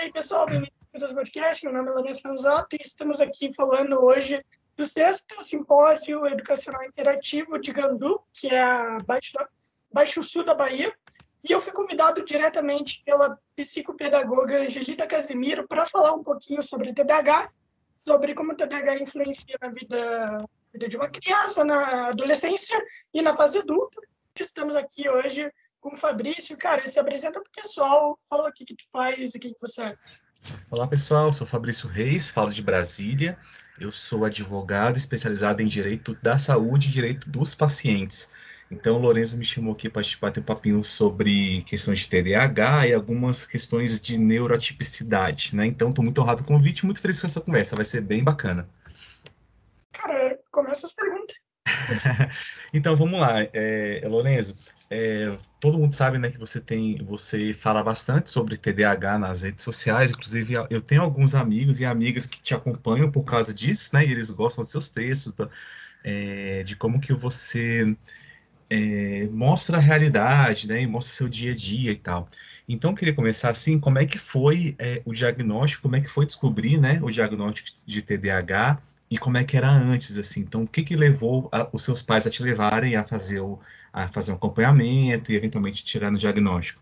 aí, pessoal, bem-vindos ao podcast. Meu nome é Lourenço Manzato e estamos aqui falando hoje do 6º Simpósio Educacional Interativo de Gandu, que é a Baixo Sul da Bahia. E eu fui convidado diretamente pela psicopedagoga Angelita Casimiro para falar um pouquinho sobre TDAH, sobre como o TDAH influencia na vida de uma criança, na adolescência e na fase adulta. Estamos aqui hoje com o Fabrício. Cara, ele se apresenta para o pessoal, fala o que tu faz e o que você é. Olá pessoal, sou Fabrício Reis, falo de Brasília. Eu sou advogado especializado em direito da saúde e direito dos pacientes. Então, o Lourenço me chamou aqui para bater um papinho sobre questões de TDAH e algumas questões de neurotipicidade, né? Então, estou muito honrado com o convite e muito feliz com essa conversa, vai ser bem bacana. Cara, começa as perguntas. Então, vamos lá, Lourenço. Todo mundo sabe, né, que você fala bastante sobre TDAH nas redes sociais. Inclusive, eu tenho alguns amigos e amigas que te acompanham por causa disso, né? E eles gostam dos seus textos, de como que você mostra a realidade, né? E mostra seu dia a dia e tal. Então, eu queria começar assim, como é que foi o diagnóstico, como é que foi descobrir, né, o diagnóstico de TDAH e como é que era antes, assim. Então, o que que levou os seus pais a te levarem a fazer um acompanhamento e eventualmente tirar no diagnóstico?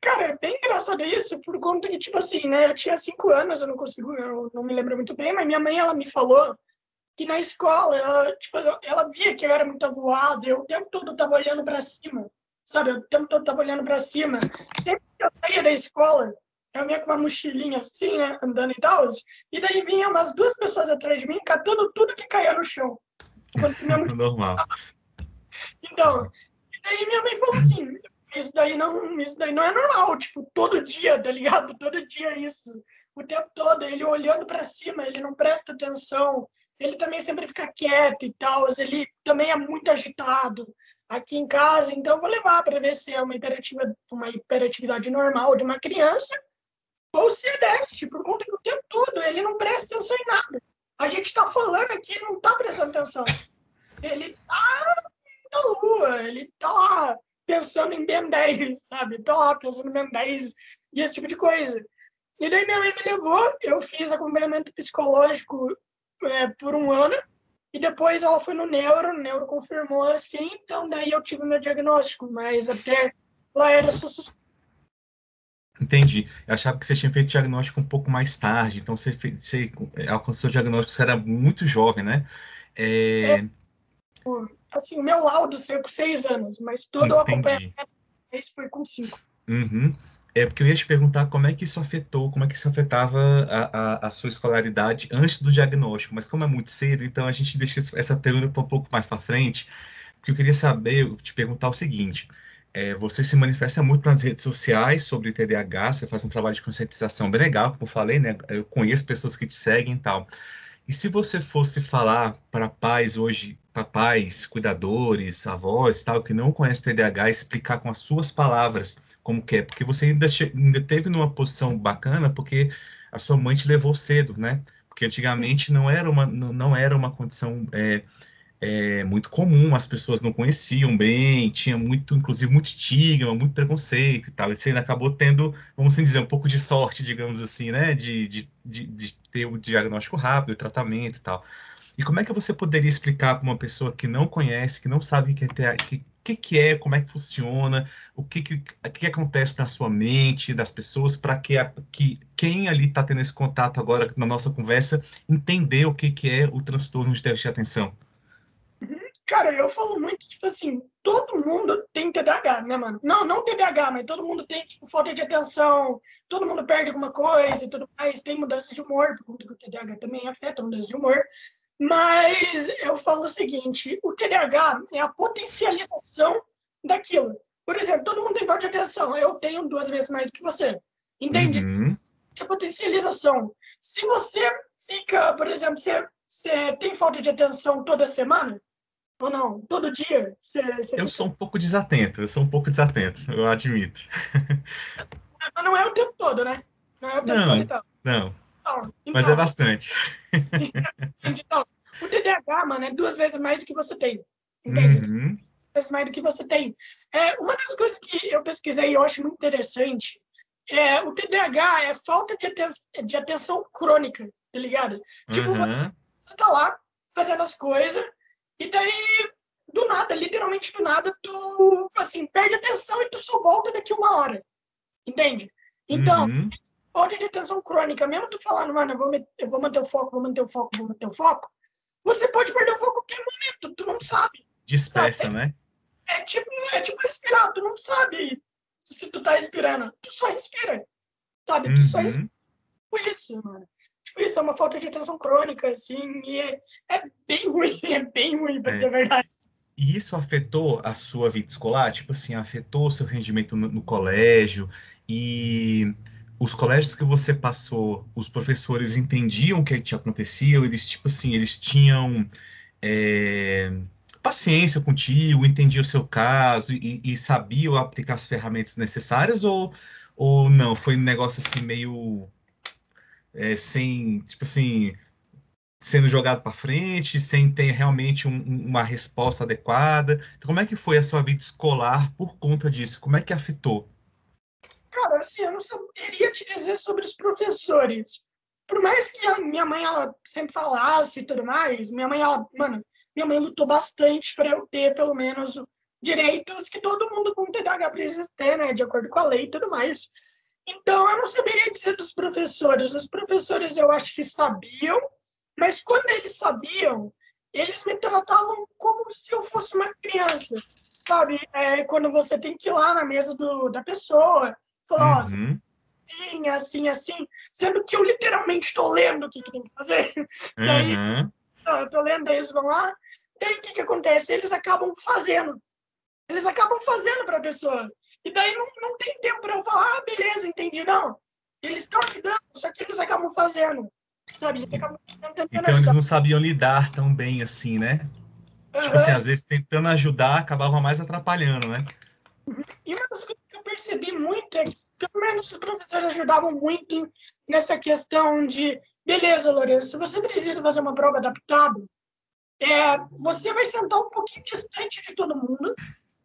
Cara, é bem engraçado isso, por conta que, tipo assim, né, eu tinha 5 anos, eu não me lembro muito bem, mas minha mãe, ela me falou que na escola, ela via que eu era muito avoado, eu o tempo todo estava olhando para cima, sabe? Eu o tempo todo estava olhando para cima. Sempre que eu saía da escola, eu vinha com uma mochilinha assim, né, andando e tal, e daí vinha umas 2 pessoas atrás de mim, catando tudo que caía no chão. Enquanto minha mochila... Normal. Então, e daí minha mãe falou assim, isso daí não é normal, tipo, todo dia, tá ligado? Todo dia isso. O tempo todo, ele olhando para cima, ele não presta atenção, ele também sempre fica quieto e tal, ele também é muito agitado aqui em casa, então eu vou levar para ver se é uma hiperatividade normal de uma criança ou se é déficit, por conta que o tempo todo ele não presta atenção em nada. A gente está falando aqui, ele não está prestando atenção. Ele está na lua, ele tá lá pensando em Ben 10, sabe? Tá lá pensando em Ben 10 e esse tipo de coisa. E daí minha mãe me levou, eu fiz acompanhamento psicológico por 1 ano, e depois ela foi no o neuro confirmou assim, então daí eu tive meu diagnóstico, mas até lá era só suspeito. Entendi. Eu achava que você tinha feito diagnóstico um pouco mais tarde, então você alcançou o diagnóstico, você era muito jovem, né? É, Assim, o meu laudo saiu com 6 anos, mas todo o acompanhamento entendi. foi com 5. Uhum. É porque eu ia te perguntar como é que isso afetou, como é que isso afetava a sua escolaridade antes do diagnóstico, mas como é muito cedo, então a gente deixa essa pergunta para um pouco mais para frente, porque eu queria saber, te perguntar o seguinte: você se manifesta muito nas redes sociais sobre TDAH, você faz um trabalho de conscientização bem legal, como eu falei, né? Eu conheço pessoas que te seguem e tal. E se você fosse falar para pais hoje, papais, cuidadores, avós, tal, que não conhecem TDAH, explicar com as suas palavras como que é, porque você ainda teve numa posição bacana, porque a sua mãe te levou cedo, né? Porque antigamente não era uma condição muito comum, as pessoas não conheciam bem, tinha muito, inclusive, muito estigma, muito preconceito e tal. E você ainda acabou tendo, vamos assim dizer, um pouco de sorte, digamos assim, né? De ter o diagnóstico rápido, o tratamento e tal. E como é que você poderia explicar para uma pessoa que não conhece, que não sabe o que é, que é, como é que funciona, o que acontece na sua mente, das pessoas, para que quem ali está tendo esse contato agora na nossa conversa entender o que é o transtorno de déficit de atenção? Cara, eu falo muito, tipo assim, todo mundo tem TDAH, né, mano? Não TDAH, mas todo mundo tem, tipo, falta de atenção, todo mundo perde alguma coisa e tudo mais, tem mudança de humor, por conta que o TDAH também afeta a mudança de humor. Mas eu falo o seguinte, o TDAH é a potencialização daquilo. Por exemplo, todo mundo tem falta de atenção, eu tenho 2 vezes mais do que você. Entende? Uhum. A potencialização. Se você fica, por exemplo, você tem falta de atenção toda semana, ou não? Todo dia você Eu fica. sou um pouco desatento, eu sou um pouco desatento, eu admito. Mas não é o tempo todo, né? Não é o tempo todo e Não, tal. não, Então, mas é então, bastante. então o TDAH, mano, é 2 vezes mais do que você tem. Entende? 2 Uhum. vezes mais do que você tem. Uma das coisas que eu pesquisei e eu acho muito interessante o TDAH é falta de atenção crônica, tá ligado? Tipo, Aham. você tá lá fazendo as coisas e daí, do nada, literalmente do nada, tu, assim, perde a atenção e tu só volta daqui 1 hora, entende? Então, Uhum. falta de atenção crônica, mesmo tu falando, mano, eu vou manter o foco, vou manter o foco, vou manter o foco, você pode perder o foco a qualquer momento, tu não sabe, sabe? Dispersa, né? É tipo respirar, tu não sabe se tu tá respirando, tu só respira, sabe? Tu só respira Uhum. por isso, mano. Tipo, isso é uma falta de atenção crônica, assim, e é bem ruim, pra dizer É. a verdade. E isso afetou a sua vida escolar? Tipo assim, afetou o seu rendimento no colégio? E os colégios que você passou, os professores entendiam o que te acontecia? Eles, tipo assim, eles tinham é, paciência contigo, entendiam o seu caso e sabiam aplicar as ferramentas necessárias? Ou não? Foi um negócio assim meio sem, tipo assim, sendo jogado para frente, sem ter realmente uma resposta adequada. Então, como é que foi a sua vida escolar por conta disso? Como é que afetou? Cara, assim, eu não saberia te dizer sobre os professores. Por mais que a minha mãe, ela sempre falasse e tudo mais, minha mãe lutou bastante para eu ter, pelo menos, direitos que todo mundo com TDAH precisa ter, né, de acordo com a lei e tudo mais. Então, eu não saberia dizer dos professores. Os professores eu acho que sabiam, mas quando eles sabiam, eles me tratavam como se eu fosse uma criança, sabe? Quando você tem que ir lá na mesa da pessoa, falar, ó, Uhum, assim, assim, assim, sendo que eu literalmente estou lendo o que tem que fazer. Daí, uhum, eu estou lendo, daí eles vão lá, daí o que acontece? Eles acabam fazendo para a pessoa. E daí não tem tempo para eu falar, beleza, entendi, não. Eles estão ajudando, só que eles acabam fazendo, sabe? Eles acabam tentando então eles ajudar. não sabiam lidar tão bem assim, né? Tipo assim, Uhum. às vezes tentando ajudar, acabava mais atrapalhando, né? E uma das coisas que eu percebi muito é que, pelo menos, os professores ajudavam muito nessa questão de, beleza, Lourenço, se você precisa fazer uma prova adaptada, você vai sentar um pouquinho distante de todo mundo,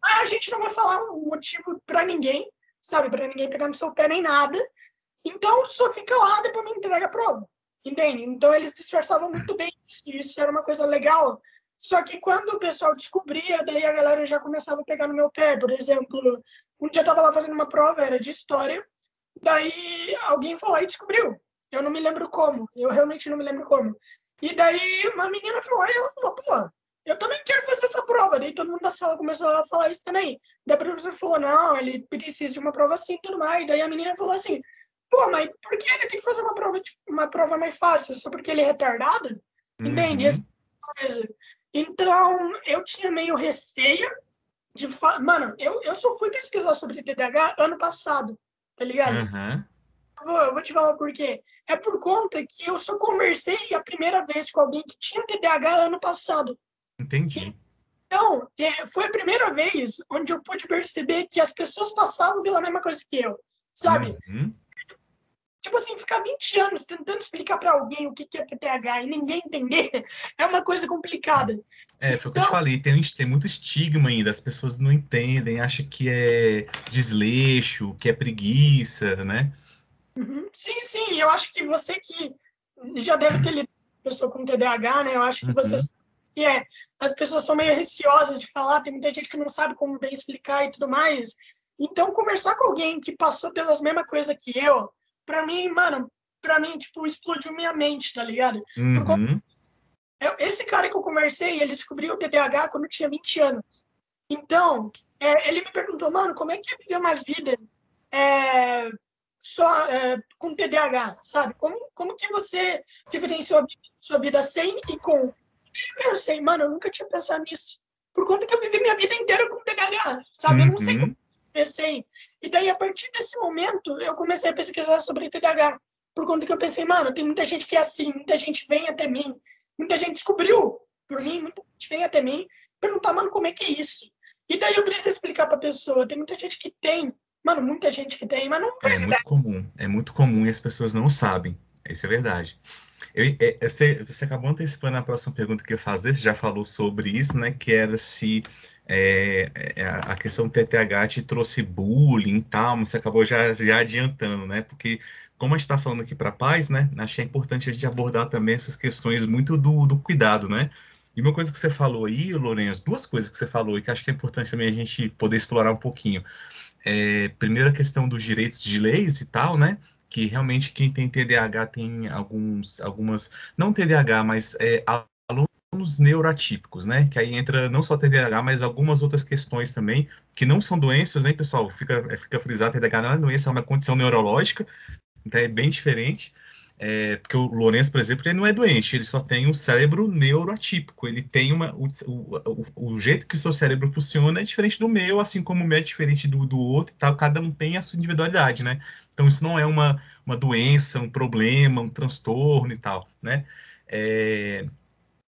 mas a gente não vai falar um motivo para ninguém, sabe? Para ninguém pegar no seu pé nem nada. Então, só fica lá, depois me entrega a prova. Entende? Então, eles disfarçavam muito bem isso. Isso era uma coisa legal. Só que quando o pessoal descobria, daí a galera já começava a pegar no meu pé. Por exemplo, um dia eu estava lá fazendo uma prova, era de história. Daí alguém foi lá e descobriu. Eu não me lembro como. Eu realmente não me lembro como. E daí uma menina falou, e ela falou, pô, eu também quero fazer essa prova. Daí todo mundo da sala começou a falar isso também. Daí a professora falou, não, ele precisa de uma prova assim e tudo mais. Daí a menina falou assim, pô, mas por que ele tem que fazer uma prova mais fácil? Só porque ele é retardado? Entende? Essa Uhum, coisa. Então, eu tinha meio receio de... Mano, eu só fui pesquisar sobre TDAH ano passado, tá ligado? uhum, Eu vou te falar por quê. É por conta que eu só conversei a primeira vez com alguém que tinha TDAH ano passado. entendi. Então, foi a primeira vez onde eu pude perceber que as pessoas passavam pela mesma coisa que eu, sabe? Uhum. Tipo assim, ficar 20 anos tentando explicar para alguém o que é TDAH e ninguém entender é uma coisa complicada. Foi o que eu te Então, falei, tem muito estigma ainda, as pessoas não entendem, acham que é desleixo, que é preguiça, né? sim, sim, eu acho que você que já deve ter lido com pessoa com TDAH, né? Eu acho que você Uhum. sabe que as pessoas são meio receosas de falar, tem muita gente que não sabe como bem explicar e tudo mais. Então, conversar com alguém que passou pelas mesmas coisas que eu, pra mim, mano, pra mim, tipo, explodiu minha mente, tá ligado? Por conta, Uhum. esse cara que eu conversei, ele descobriu o TDAH quando eu tinha 20 anos. Então, ele me perguntou, mano, como é que é viver uma vida é, só com TDAH, sabe? Como que você diferencia sua vida sem e com? Eu pensei, mano, eu nunca tinha pensado nisso. Por conta que eu vivi minha vida inteira com TDAH, sabe? Eu não sei como Uhum. pensei. E daí, a partir desse momento, eu comecei a pesquisar sobre TDAH. Por conta que eu pensei, mano, tem muita gente que é assim, muita gente vem até mim, muita gente descobriu por mim, muita gente vem até mim perguntar, mano, como é que é isso? E daí eu preciso explicar pra pessoa. Tem muita gente que tem, mano, muita gente que tem, mas não faz ideia. É muito comum e as pessoas não sabem. Isso é verdade. Você acabou antecipando a próxima pergunta que eu ia fazer, você já falou sobre isso, né? Que era se a questão do TTAH te trouxe bullying e tal, mas você acabou já adiantando, né? Porque, como a gente está falando aqui para pais, né? Achei importante a gente abordar também essas questões muito do cuidado, né? E uma coisa que você falou aí, Lourenço, duas coisas que você falou e que acho que é importante também a gente poder explorar um pouquinho. Primeiro a questão dos direitos de leis e tal, né? Que realmente quem tem TDAH tem algumas, não TDAH, mas alunos neuroatípicos, né? Que aí entra não só TDAH, mas algumas outras questões também, que não são doenças, né, pessoal? Fica frisado, TDAH não é doença, é uma condição neurológica, então é bem diferente. Porque o Lourenço, por exemplo, ele não é doente, ele só tem um cérebro neuroatípico. Ele tem o jeito que o seu cérebro funciona é diferente do meu, assim como o meu é diferente do outro e tal. Cada um tem a sua individualidade, né? Então isso não é uma doença, um problema, um transtorno e tal, né? É,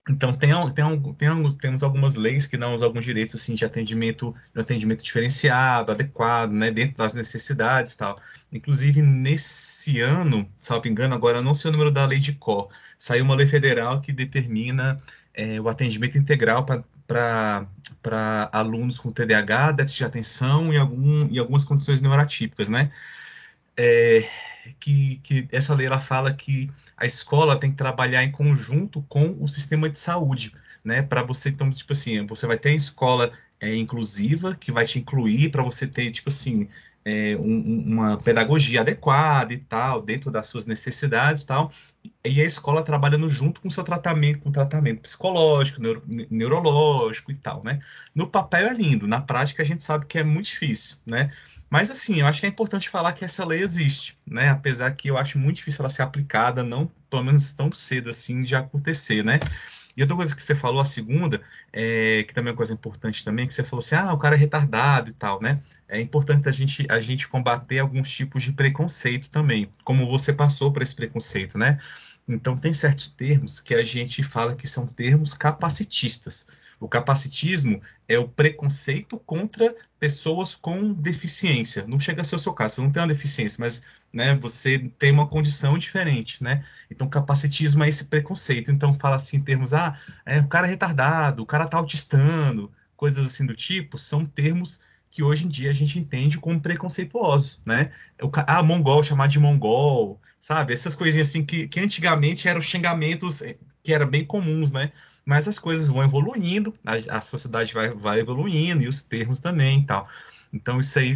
então, temos algumas leis que dão alguns direitos assim, de atendimento diferenciado, adequado, né, dentro das necessidades e tal. Inclusive, nesse ano, se não me engano, agora eu não sei o número da lei de cor, saiu uma lei federal que determina o atendimento integral para alunos com TDAH, déficit de atenção e algumas condições neuroatípicas, né? é, que essa lei ela fala que a escola tem que trabalhar em conjunto com o sistema de saúde, né? Para você, então, tipo assim, você vai ter a escola inclusiva, que vai te incluir para você ter, tipo assim, uma pedagogia adequada e tal, dentro das suas necessidades e tal, e a escola trabalhando junto com o seu tratamento, com tratamento psicológico, neurológico e tal, né? No papel é lindo, na prática a gente sabe que é muito difícil, né? Mas assim, eu acho que é importante falar que essa lei existe, né? Apesar que eu acho muito difícil ela ser aplicada, não, pelo menos tão cedo assim, de acontecer, né? E outra coisa que você falou, a segunda, que também é uma coisa importante também, que você falou assim, o cara é retardado e tal, né? É importante a gente combater alguns tipos de preconceito também, como você passou por esse preconceito, né? Então, tem certos termos que a gente fala que são termos capacitistas. O capacitismo é o preconceito contra pessoas com deficiência. Não chega a ser o seu caso, você não tem uma deficiência, mas né, você tem uma condição diferente, né? Então, capacitismo é esse preconceito. Então, fala assim em termos, o cara é retardado, o cara tá autistando, coisas assim do tipo, são termos que hoje em dia a gente entende como preconceituosos, né? Mongol, chamar de mongol, sabe? Essas coisinhas assim que antigamente eram xingamentos que eram bem comuns, né? Mas as coisas vão evoluindo, a sociedade vai evoluindo e os termos também e tal. Então, isso aí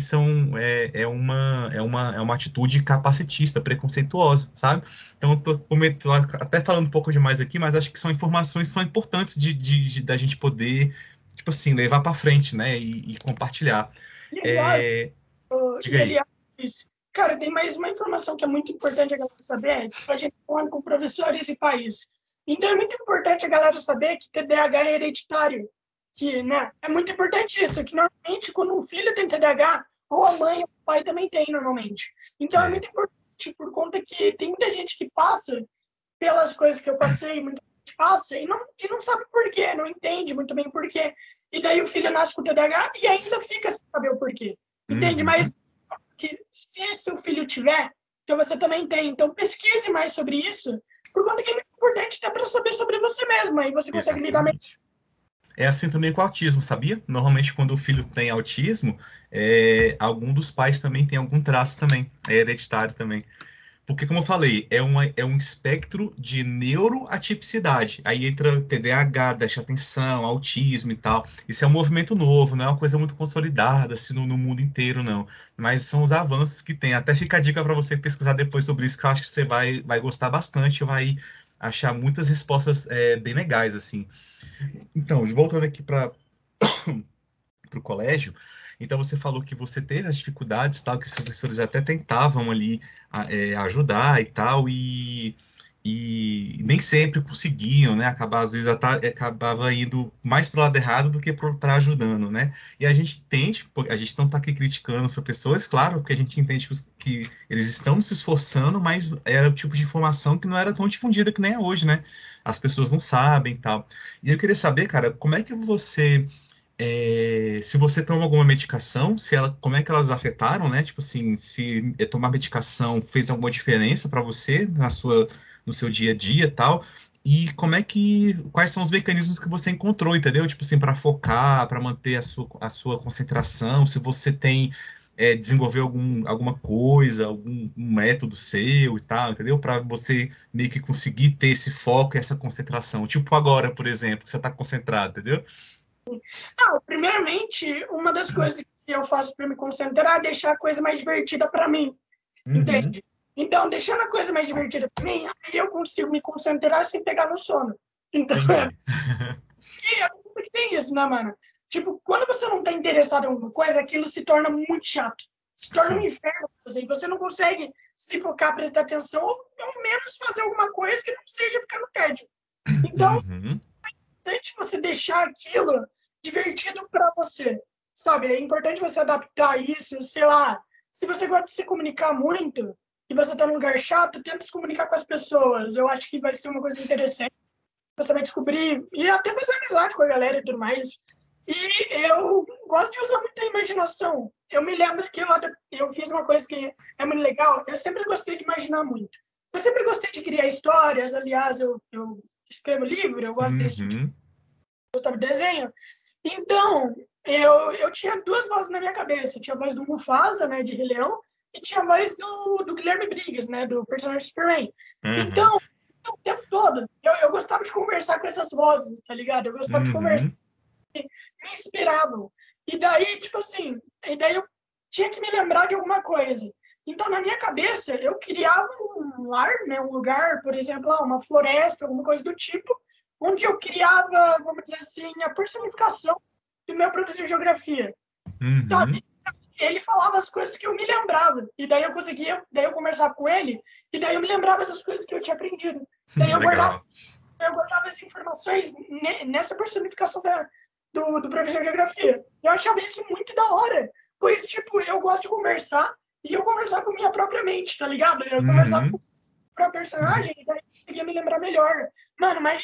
é uma atitude capacitista, preconceituosa, sabe? Então, tô até falando um pouco demais aqui, mas acho que são informações que são importantes da gente poder, tipo assim, levar para frente, né? E compartilhar. E aliás, É, diga e aí. aliás, isso. Cara, tem mais uma informação que é muito importante a galera saber, tipo, a gente falando com professores e pais. Então, é muito importante a galera saber que TDAH é hereditário. Que, né, é muito importante isso, que normalmente quando um filho tem TDAH, ou a mãe ou o pai também tem, normalmente. Então, é É. muito importante por conta que tem muita gente que passa pelas coisas que eu passei, muita gente passa e não sabe por quê, não entende muito bem por quê. E daí o filho nasce com TDAH e ainda fica sem saber o porquê. Entende? Mas Uhum. que se seu filho tiver, então você também tem. Então pesquise mais sobre isso, por conta que é muito importante até para saber sobre você mesmo. Aí você consegue lidar melhor. Exatamente. É assim também com o autismo, sabia? Normalmente, quando o filho tem autismo, algum dos pais também tem algum traço também, é hereditário também. Porque, como eu falei, é um espectro de neuroatipicidade. Aí entra TDAH, déficit de atenção, autismo e tal. Isso é um movimento novo, não é uma coisa muito consolidada assim, no mundo inteiro, não. Mas são os avanços que tem. Até fica a dica para você pesquisar depois sobre isso, que eu acho que você vai gostar bastante, vai achar muitas respostas bem legais, assim. Então, voltando aqui para o colégio, então você falou que você teve as dificuldades, tal, que os professores até tentavam ali ajudar e tal, e nem sempre conseguiam, né? Às vezes acabava indo mais para o lado errado do que para ajudando, né? E a gente entende, a gente não está aqui criticando essas pessoas, claro, porque a gente entende que eles estão se esforçando, mas era o tipo de informação que não era tão difundida que nem é hoje, né? As pessoas não sabem e tal. E eu queria saber, cara, como é que se você toma alguma medicação, como é que elas afetaram, né? Tipo assim, se tomar medicação fez alguma diferença para você no seu dia a dia e tal. E quais são os mecanismos que você encontrou, entendeu? Tipo assim, para focar, para manter a sua concentração, se você tem, desenvolveu alguma coisa, algum um método seu e tal, entendeu? Para você meio que conseguir ter esse foco e essa concentração. Tipo agora, por exemplo, que você está concentrado, entendeu? Não, primeiramente, uma das coisas que eu faço para me concentrar é deixar a coisa mais divertida para mim, Uhum, entende? Então, deixando a coisa mais divertida para mim, aí eu consigo me concentrar sem pegar no sono. Então, entendi. que tem isso, né, mano? Tipo, quando você não tá interessado em alguma coisa, aquilo se torna muito chato. Se torna um Sim. inferno pra você. E você não consegue se focar, prestar atenção, ou pelo menos fazer alguma coisa que não seja ficar no tédio. Então, Uhum, é importante você deixar aquilo divertido para você, sabe? É importante você adaptar isso, sei lá. Se você gosta de se comunicar muito e você tá num lugar chato, tenta se comunicar com as pessoas. Eu acho que vai ser uma coisa interessante. Você vai descobrir e até fazer amizade com a galera e tudo mais. E eu gosto de usar muita imaginação. Eu me lembro que eu fiz uma coisa que é muito legal. Eu sempre gostei de imaginar muito. Eu sempre gostei de criar histórias. Aliás, eu escrevo livro, eu gosto desse tipo uhum, de desenho. Então, eu tinha duas vozes na minha cabeça. Tinha a voz do Mufasa, né, de Rei Leão, e tinha a voz do Guilherme Briggs, né, do personagem Superman. uhum, Então, o tempo todo, eu gostava de conversar com essas vozes, tá ligado? Eu gostava de conversar, uhum, me inspiravam. E daí, tipo assim, eu tinha que me lembrar de alguma coisa. Então, na minha cabeça, eu criava um lar, né, um lugar, por exemplo, uma floresta, alguma coisa do tipo, onde eu criava, vamos dizer assim, a personificação do meu professor de geografia. uhum. Sabe? Ele falava as coisas que eu me lembrava. E daí eu conseguia, daí eu conversava com ele, e daí eu me lembrava das coisas que eu tinha aprendido. Daí Legal. eu guardava as informações nessa personificação do professor de geografia. Eu achava isso muito da hora, pois, tipo, eu gosto de conversar e eu conversar com minha própria mente, tá ligado? Eu conversar com Uhum. o próprio personagem e daí eu conseguia me lembrar melhor. Mano, mas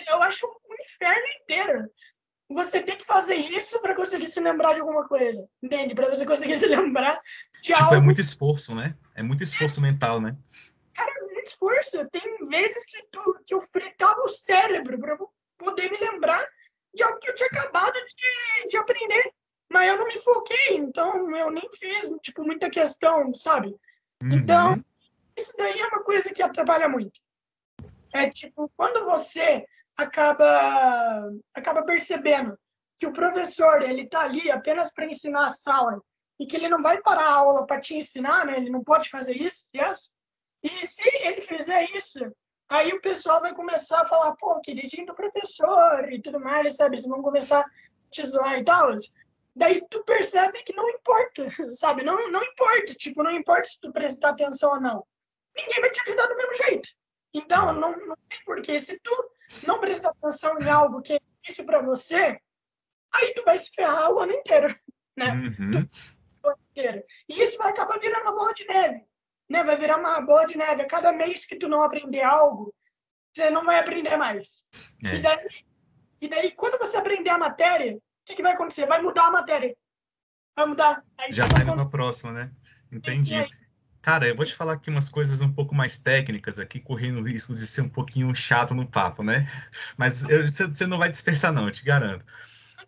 eu acho um inferno inteiro. Você tem que fazer isso para conseguir se lembrar de alguma coisa, entende? Para você conseguir se lembrar de Tipo, é algo. muito esforço, né? É muito esforço mental, né? Cara, muito esforço. Tem vezes que eu fritava o cérebro para poder me lembrar de algo que eu tinha acabado de aprender. Mas eu não me foquei, então eu nem fiz, tipo, muita questão, sabe? Então, Uhum. isso daí é uma coisa que atrapalha muito. É tipo, quando você acaba percebendo que o professor ele tá ali apenas para ensinar a sala e que ele não vai parar a aula para te ensinar, né? Ele não pode fazer isso, yes? E se ele fizer isso, aí o pessoal vai começar a falar, pô, queridinho do professor e tudo mais, sabe? Eles vão começar a te zoar e tal. Daí tu percebe que não importa, sabe? Não importa, tipo, não importa se tu prestar atenção ou não. Ninguém vai te ajudar do mesmo jeito. Então, É. não tem porquê. Se tu não prestar atenção em algo que é difícil para você, aí tu vai se ferrar o ano inteiro, né? Uhum. Inteiro. E isso vai acabar virando uma bola de neve, né? Vai virar uma bola de neve. A cada mês que tu não aprender algo, você não vai aprender mais. E É. daí, e daí quando você aprender a matéria, o que vai acontecer? Vai mudar a matéria. Vai mudar. Aí Já tu tá vai indo pra conseguir próxima, né? assim, Entendi. aí. Cara, eu vou te falar aqui umas coisas um pouco mais técnicas aqui, correndo o risco de ser um pouquinho chato no papo, né? Mas você não vai dispersar, não, eu te garanto.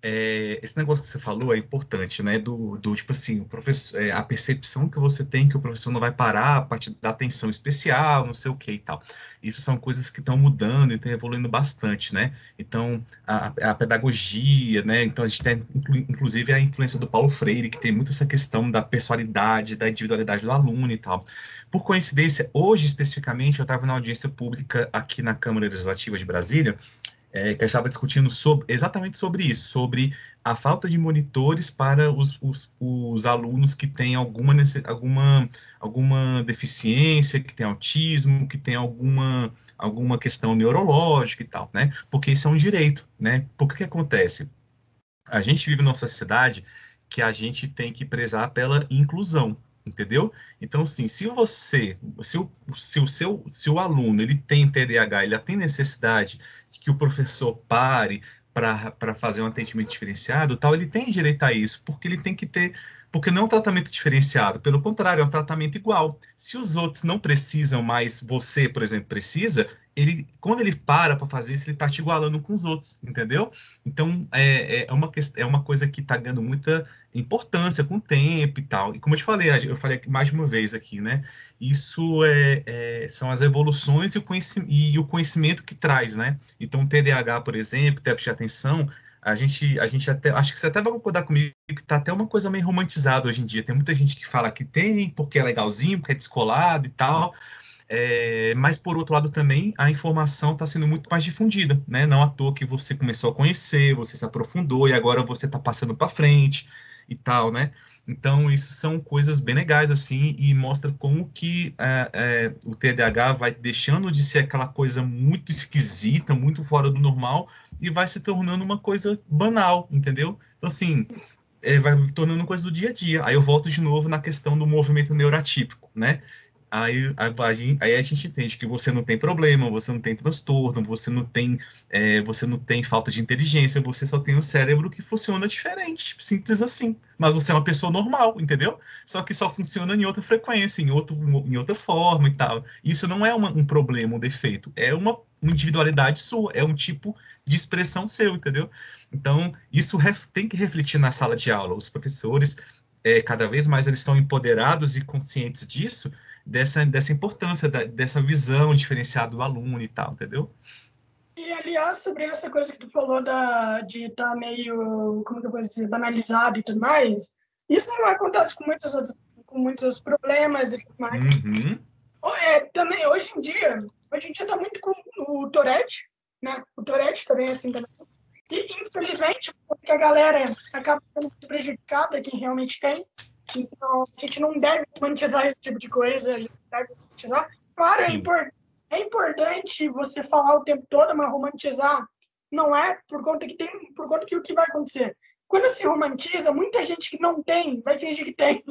Esse negócio que você falou é importante, né? Do tipo assim, o professor, a percepção que você tem que o professor não vai parar para te dar atenção especial, não sei o que e tal. Isso são coisas que estão mudando e estão evoluindo bastante, né? Então, a pedagogia, né? Então, a gente tem, inclusive, a influência do Paulo Freire, que tem muito essa questão da pessoalidade, da individualidade do aluno e tal. Por coincidência, hoje especificamente, eu estava na audiência pública aqui na Câmara Legislativa de Brasília, que eu estava discutindo exatamente sobre isso, sobre a falta de monitores para os alunos que têm alguma deficiência, que têm autismo, que têm alguma questão neurológica e tal, né? Porque isso é um direito, né? Porque que acontece? A gente vive numa sociedade que a gente tem que prezar pela inclusão, entendeu? Então, assim, se o aluno ele tem TDAH, ele tem necessidade de que o professor pare para fazer um atendimento diferenciado, tal, ele tem direito a isso, porque ele tem que ter, Porque não é um tratamento diferenciado, pelo contrário, é um tratamento igual. Se os outros não precisam, mas você, por exemplo, precisa, quando ele para fazer isso, ele está te igualando com os outros, entendeu? Então, é uma coisa que está ganhando muita importância com o tempo e tal. E como eu te falei, eu falei mais de uma vez aqui, né? Isso são as evoluções e o conhecimento que traz, né? Então, o TDAH, por exemplo, déficit de atenção, a gente até, acho que você até vai concordar comigo que tá até uma coisa meio romantizada hoje em dia. Tem muita gente que fala que tem, porque é legalzinho, porque é descolado e tal. Mas, por outro lado, também a informação está sendo muito mais difundida, né? Não à toa que você começou a conhecer, você se aprofundou e agora você está passando para frente e tal, né? Então, isso são coisas bem legais, assim, e mostra como que o TDAH vai deixando de ser aquela coisa muito esquisita, muito fora do normal, e vai se tornando uma coisa banal, entendeu? Então, assim, vai tornando coisa do dia a dia. Aí eu volto de novo na questão do movimento neuroatípico, né? Aí a gente entende que você não tem problema, você não tem transtorno, você não tem falta de inteligência, você só tem um cérebro que funciona diferente, simples assim. Mas você é uma pessoa normal, entendeu? Só que só funciona em outra frequência, em outra forma e tal. Isso não é um problema, um defeito, é uma individualidade sua, é um tipo de expressão seu, entendeu? Então, isso tem que refletir na sala de aula. Os professores, cada vez mais, eles estão empoderados e conscientes disso, dessa importância, dessa visão diferenciada do aluno e tal, entendeu? E, aliás, sobre essa coisa que tu falou de estar meio, como que eu posso dizer, banalizado e tudo mais, isso não acontece com muitos problemas e tudo mais. Uhum. Também, hoje em dia tá muito com o Tourette, né? O Tourette também é assim também. E, infelizmente, porque a galera acaba sendo muito prejudicada, quem realmente tem. Então, a gente não deve monetizar esse tipo de coisa, a gente deve monetizar. Claro, Sim, é importante você falar o tempo todo, mas romantizar não é por conta que o que vai acontecer. Quando se romantiza, muita gente que não tem vai fingir que tem,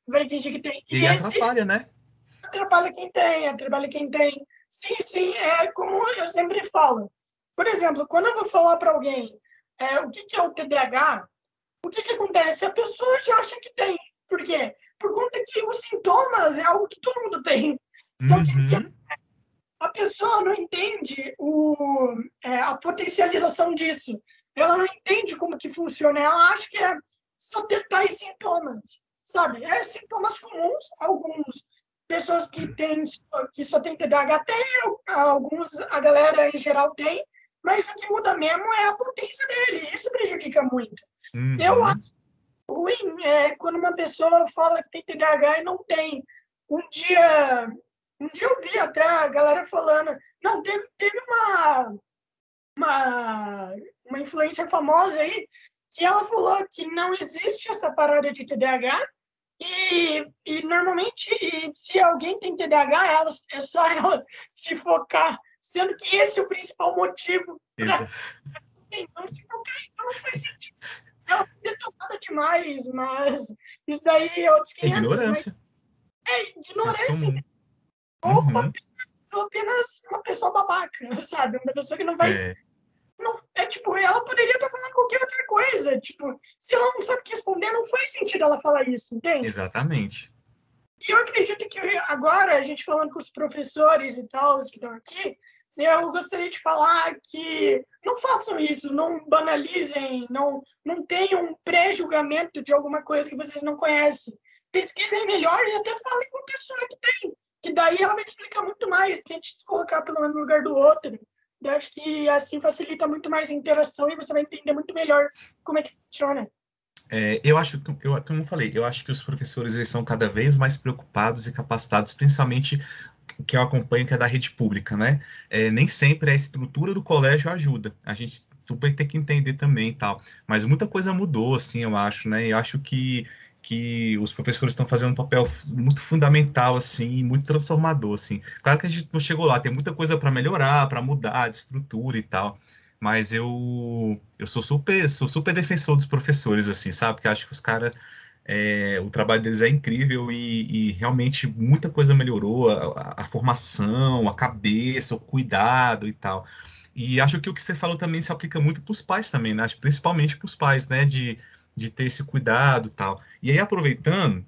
vai fingir que tem. e E aí esse atrapalha, né? atrapalha quem tem. Sim, sim, é como eu sempre falo. Por exemplo, quando eu vou falar para alguém o que é o TDAH, o que acontece? A pessoa já acha que tem. Por quê? Por conta que os sintomas é algo que todo mundo tem. Só que Uhum. a pessoa não entende a potencialização disso. Ela não entende como que funciona. Ela acha que é só ter tais sintomas, sabe? É sintomas comuns. Alguns pessoas que só tem TDAH tem, alguns a galera em geral tem, mas o que muda mesmo é a potência dele. Isso prejudica muito. Eu Uhum. acho ruim quando uma pessoa fala que tem TDAH e não tem. Um dia, um dia eu vi até a galera falando, não, teve uma, uma influencer famosa aí que ela falou que não existe essa parada de TDAH e normalmente se alguém tem TDAH, é só ela se focar, sendo que esse é o principal motivo para Exa não se focar, então não faz sentido. Ela foi detonada demais, mas isso daí é outros 500, mas ignorância, senso ignorância comum. ou Uhum. apenas uma pessoa babaca, sabe? Uma pessoa que não faz. É, Não, tipo, ela poderia estar falando qualquer outra coisa. Tipo, se ela não sabe o que responder, não faz sentido ela falar isso, entende? exatamente. E eu acredito que agora, a gente falando com os professores e tal, os que estão aqui, eu gostaria de falar que não façam isso, não banalizem, não tenham um pré-julgamento de alguma coisa que vocês não conhecem. Pesquisem melhor e até falem com a pessoa que tem, que daí ela vai te explicar muito mais, tente se colocar pelo menos no lugar do outro. Eu acho que assim facilita muito mais a interação e você vai entender muito melhor como é que funciona. Eu acho como eu falei, eu acho que os professores eles são cada vez mais preocupados e capacitados, principalmente o que eu acompanho, que é da rede pública, né? Nem sempre a estrutura do colégio ajuda. A gente vai ter que entender também e tal. Mas muita coisa mudou, assim, eu acho, né? Eu acho que os professores estão fazendo um papel muito fundamental, assim, muito transformador, assim. Claro que a gente não chegou lá, tem muita coisa para melhorar, para mudar de estrutura e tal. Mas eu sou super defensor dos professores, assim, sabe? Porque eu acho que os caras, o trabalho deles é incrível e realmente muita coisa melhorou, a formação, a cabeça, o cuidado e tal. E acho que o que você falou também se aplica muito para os pais também, né? Acho que principalmente para os pais, né? de ter esse cuidado e tal. E aí, aproveitando,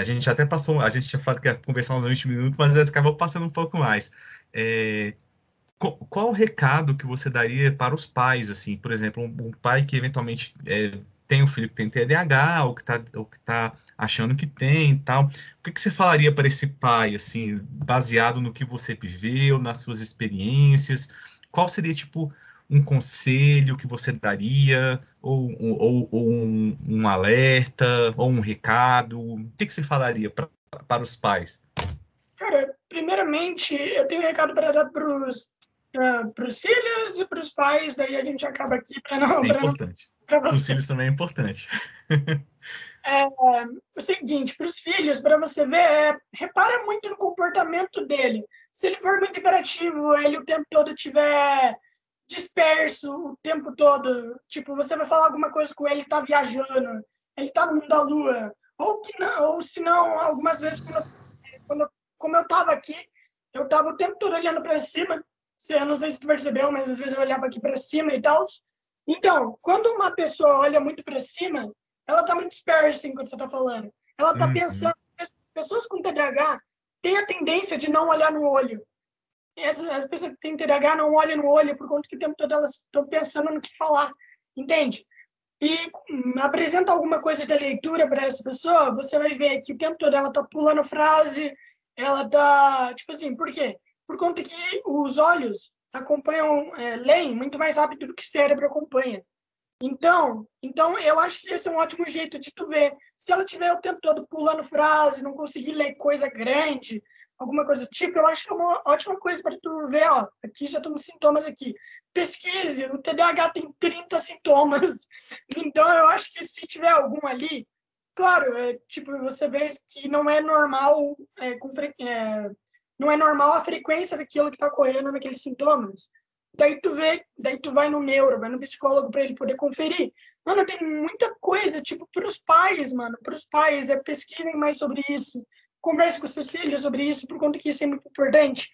a gente até passou, a gente tinha falado que ia conversar uns 20 minutos, mas acabou passando um pouco mais. É, qual o recado que você daria para os pais, assim, por exemplo, um pai que eventualmente tem um filho que tem TDAH, ou que tá achando que tem e tal, o que que você falaria para esse pai, assim, baseado no que você viveu, nas suas experiências? Qual seria, tipo, um conselho que você daria, ou um alerta, ou um recado? O que que você falaria para os pais? Cara, primeiramente, eu tenho um recado para dar pros filhos e pros pais, daí a gente acaba aqui É para não importante. para Para os você. filhos também é importante. É, o seguinte, para os filhos, para você ver, repara muito no comportamento dele. Se ele for muito hiperativo, ele o tempo todo tiver disperso o tempo todo, tipo, você vai falar alguma coisa com ele, ele tá viajando, ele tá no mundo da lua, ou que não, ou se não, algumas vezes como eu tava aqui, eu tava o tempo todo olhando para cima. Eu não sei se tu percebeu, mas às vezes eu olhava aqui para cima e tal. Então, quando uma pessoa olha muito para cima, ela tá muito dispersa enquanto você tá falando. Ela tá Uhum. pensando. Pessoas com TDAH têm a tendência de não olhar no olho. As pessoas que têm TDAH não olham no olho por conta que o tempo todo elas estão pensando no que falar, entende? E apresenta alguma coisa de leitura para essa pessoa, você vai ver que o tempo todo ela tá pulando frase, ela tá, tipo assim, por quê? Por conta que os olhos acompanham, leem muito mais rápido do que o cérebro acompanha. Então eu acho que esse é um ótimo jeito de tu ver. Se ela tiver o tempo todo pulando frase, não conseguir ler coisa grande, alguma coisa do tipo, eu acho que é uma ótima coisa para tu ver, ó, aqui já estão os sintomas aqui. Pesquise, o TDAH tem 30 sintomas. Então eu acho que se tiver algum ali, claro, tipo, você vê que não é normal, não é normal a frequência daquilo que está ocorrendo naqueles sintomas. Daí tu vai no neuro, vai no psicólogo para ele poder conferir. Mano, tem muita coisa, tipo, para os pais, mano, para os pais, pesquisem mais sobre isso. Converse com seus filhos sobre isso, por conta que isso é muito importante.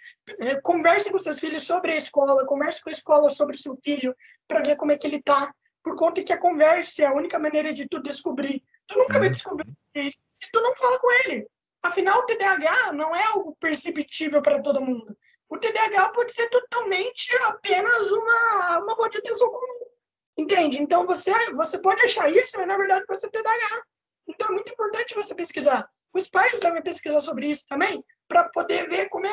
Converse com seus filhos sobre a escola, converse com a escola sobre o seu filho, para ver como é que ele tá. Por conta que a conversa é a única maneira de tu descobrir. Tu nunca vai descobrir Uhum. se tu não fala com ele. Afinal, o TDAH não é algo perceptível para todo mundo. O TDAH pode ser totalmente apenas uma falta de atenção comum. Entende? Então, você pode achar isso, mas na verdade pode ser TDAH. Então, é muito importante você pesquisar. Os pais devem pesquisar sobre isso também, para poder ver como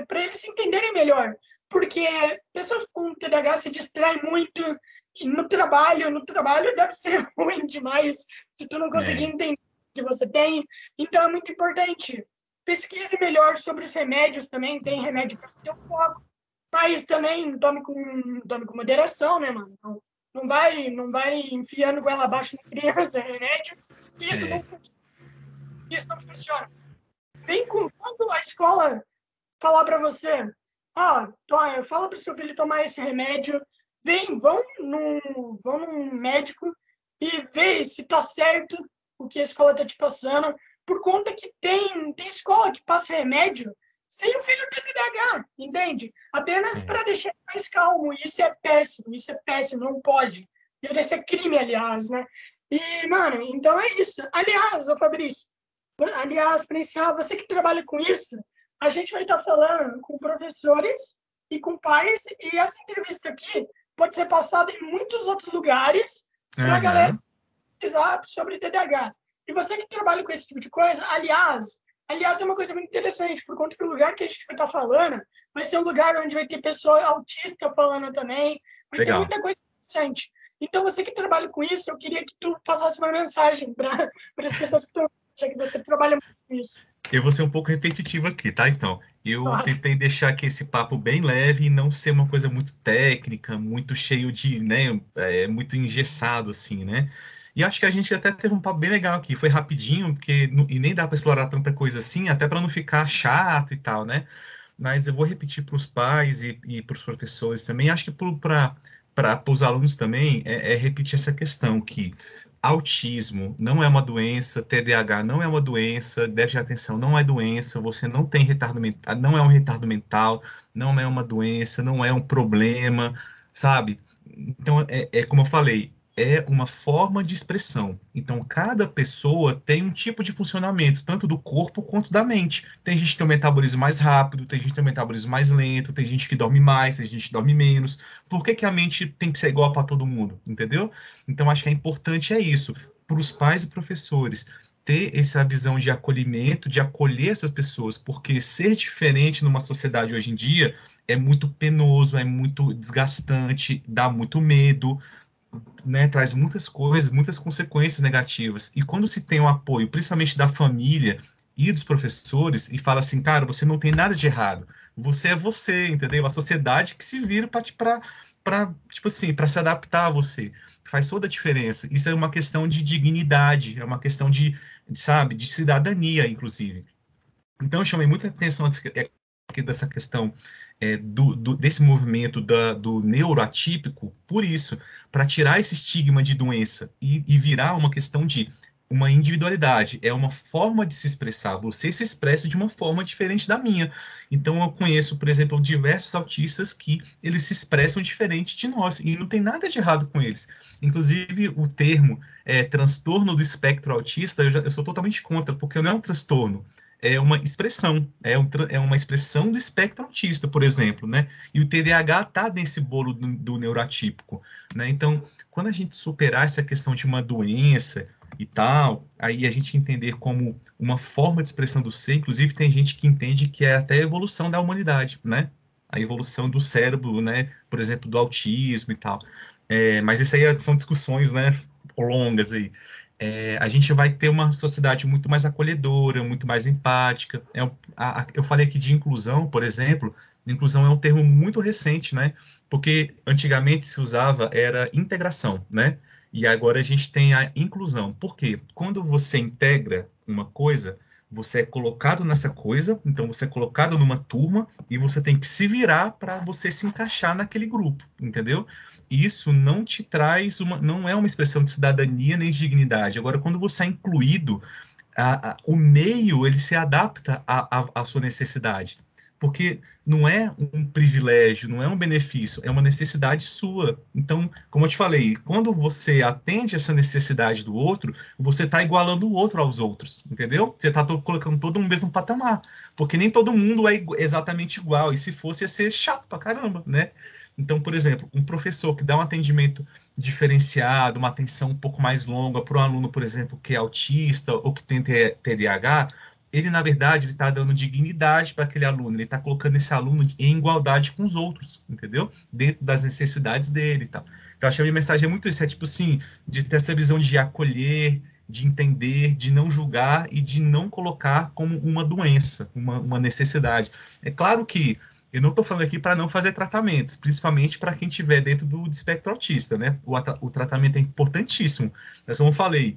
para eles se entenderem melhor. Porque pessoas com TDAH se distraem muito e no trabalho deve ser ruim demais se tu não conseguir É, entender o que você tem. Então, é muito importante. Pesquise melhor sobre os remédios também, tem remédio para ter um foco, mas também tome com moderação, né, mano? Não vai enfiando goela abaixo na criança remédio, que é, isso não funciona. Nem quando a escola falar para você, fala para o seu filho tomar esse remédio, vão num médico e vê se tá certo o que a escola tá te passando, por conta que tem escola que passa remédio sem o filho ter TDAH, entende? Apenas é. para deixar ele mais calmo. Isso é péssimo, não pode. Deveria ser crime, aliás, né? E, mano, então é isso. Aliás, ô Fabrício, para ensinar, você que trabalha com isso, a gente vai estar falando com professores e com pais, e essa entrevista aqui pode ser passada em muitos outros lugares para a galera Aham. pesquisar sobre TDAH. E você que trabalha com esse tipo de coisa, aliás, é uma coisa muito interessante, por conta que o lugar que a gente vai estar falando vai ser um lugar onde vai ter pessoa autista falando também, vai ter Legal. muita coisa interessante. Então, você que trabalha com isso, eu queria que tu passasse uma mensagem para as pessoas que estão, já que você trabalha muito com isso. Eu vou ser um pouco repetitivo aqui, tá? Então, eu Claro. tentei deixar aqui esse papo bem leve e não ser uma coisa muito técnica, muito cheio de, né, muito engessado, assim, né? E acho que a gente até teve um papo bem legal aqui. Foi rapidinho, porque e nem dá para explorar tanta coisa assim, até para não ficar chato e tal, né? Mas eu vou repetir para os pais e para os professores também. Acho que para os alunos também é repetir essa questão que autismo não é uma doença, TDAH não é uma doença, déficit de atenção não é doença, você não tem retardo mental, não é um retardo mental, não é uma doença, não é um problema, sabe? Então, é como eu falei, é uma forma de expressão. Então, cada pessoa tem um tipo de funcionamento, tanto do corpo quanto da mente. Tem gente que tem um metabolismo mais rápido, tem gente que tem um metabolismo mais lento, tem gente que dorme mais, tem gente que dorme menos. Por que que a mente tem que ser igual para todo mundo? Entendeu? Então, acho que é importante isso, para os pais e professores, ter essa visão de acolhimento, de acolher essas pessoas, porque ser diferente numa sociedade hoje em dia é muito penoso, é muito desgastante, dá muito medo, né, traz muitas coisas, muitas consequências negativas. E quando se tem o apoio, principalmente da família e dos professores, e fala assim, cara, você não tem nada de errado, você é você, entendeu? A sociedade que se vira para tipo assim, para se adaptar a você. Faz toda a diferença. Isso é uma questão de dignidade, é uma questão sabe, de cidadania, inclusive. Então, eu chamei muita atenção aqui dessa questão desse movimento do neuroatípico, por isso, para tirar esse estigma de doença e virar uma questão de uma individualidade, é uma forma de se expressar. Você se expressa de uma forma diferente da minha. Então, eu conheço, por exemplo, diversos autistas que eles se expressam diferente de nós, e não tem nada de errado com eles. Inclusive, o termo transtorno do espectro autista, eu sou totalmente contra, porque não é um transtorno, é uma expressão, é uma expressão do espectro autista, por exemplo, né? E o TDAH está nesse bolo do neuroatípico, né? Então, quando a gente superar essa questão de uma doença e tal, aí a gente entender como uma forma de expressão do ser, inclusive tem gente que entende que é até a evolução da humanidade, né? A evolução do cérebro, né? Por exemplo, do autismo e tal. Mas isso aí são discussões, né? Longas aí. A gente vai ter uma sociedade muito mais acolhedora, muito mais empática. Eu falei aqui de inclusão, por exemplo. Inclusão é um termo muito recente, né? Porque antigamente se usava era integração, né? E agora a gente tem a inclusão. Por quê? Quando você integra uma coisa, você é colocado nessa coisa, então você é colocado numa turma e você tem que se virar para você se encaixar naquele grupo, entendeu? Isso não te traz não é uma expressão de cidadania nem de dignidade. Agora, quando você é incluído, o meio ele se adapta à sua necessidade, porque não é um privilégio, não é um benefício, é uma necessidade sua. Então, como eu te falei, quando você atende essa necessidade do outro, você está igualando o outro aos outros, entendeu? Você está colocando todo no mesmo patamar, porque nem todo mundo é exatamente igual, e se fosse, ia ser chato pra caramba, né? Então, por exemplo, um professor que dá um atendimento diferenciado, uma atenção um pouco mais longa para um aluno, por exemplo, que é autista ou que tem TDAH, ele, na verdade, ele está dando dignidade para aquele aluno, ele está colocando esse aluno em igualdade com os outros, entendeu? Dentro das necessidades dele e tal. Então, acho que a minha mensagem é muito isso, é tipo assim, de ter essa visão de acolher, de entender, de não julgar e de não colocar como uma doença, uma necessidade. É claro que eu não estou falando aqui para não fazer tratamentos, principalmente para quem estiver dentro do espectro autista, né? O tratamento é importantíssimo. Mas como eu falei,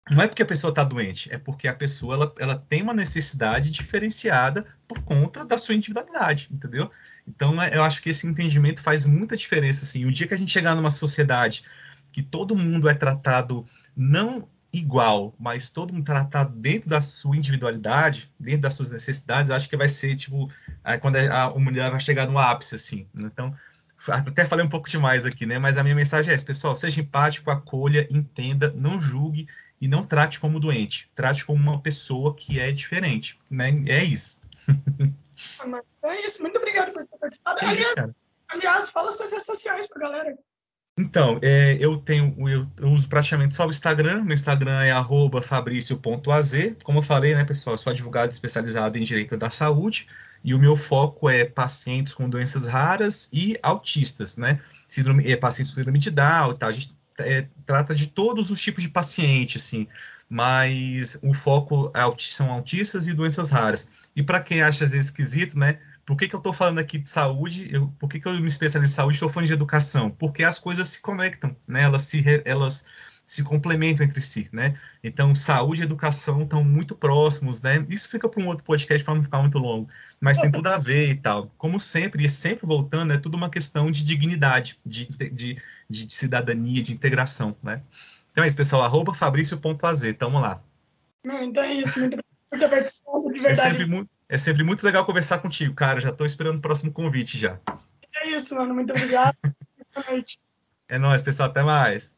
não é porque a pessoa está doente, é porque a pessoa ela tem uma necessidade diferenciada por conta da sua individualidade, entendeu? Então, eu acho que esse entendimento faz muita diferença, assim. O dia que a gente chegar numa sociedade que todo mundo é tratado não igual, mas todo mundo tratado dentro da sua individualidade, dentro das suas necessidades, acho que vai ser, tipo, quando a mulher vai chegar no ápice, assim. Então, até falei um pouco demais aqui, né? Mas a minha mensagem é essa, pessoal, seja empático, acolha, entenda, não julgue, e não trate como doente, trate como uma pessoa que é diferente, né? É isso. Mas é isso, muito obrigado por ter participado. Que isso, cara. Aliás, fala suas redes sociais pra galera. Então, eu uso praticamente só o Instagram. Meu Instagram é @fabricio.az. Como eu falei, né, pessoal, eu sou advogado especializado em direito da saúde e o meu foco é pacientes com doenças raras e autistas, né? Pacientes com síndrome de Down e tal. A gente trata de todos os tipos de paciente, assim, mas o foco são autistas e doenças raras. E para quem acha às vezes esquisito, né? Por que que eu estou falando aqui de saúde? Por que que eu me especializo em saúde e estou falando de educação? Porque as coisas se conectam, né? Elas se complementam entre si, né? Então, saúde e educação estão muito próximos, né? Isso fica para um outro podcast para não ficar muito longo, mas tem tudo a ver e tal. Como sempre, e sempre voltando, é tudo uma questão de dignidade, de cidadania, de integração, né? Então é isso, pessoal. @fabricio.az. Tamo lá. Então é isso, muito obrigado por ter participado, de É verdade. sempre muito legal conversar contigo, cara. Já estou esperando o próximo convite já. É isso, mano, muito obrigado. Boa noite. É nóis, pessoal. Até mais.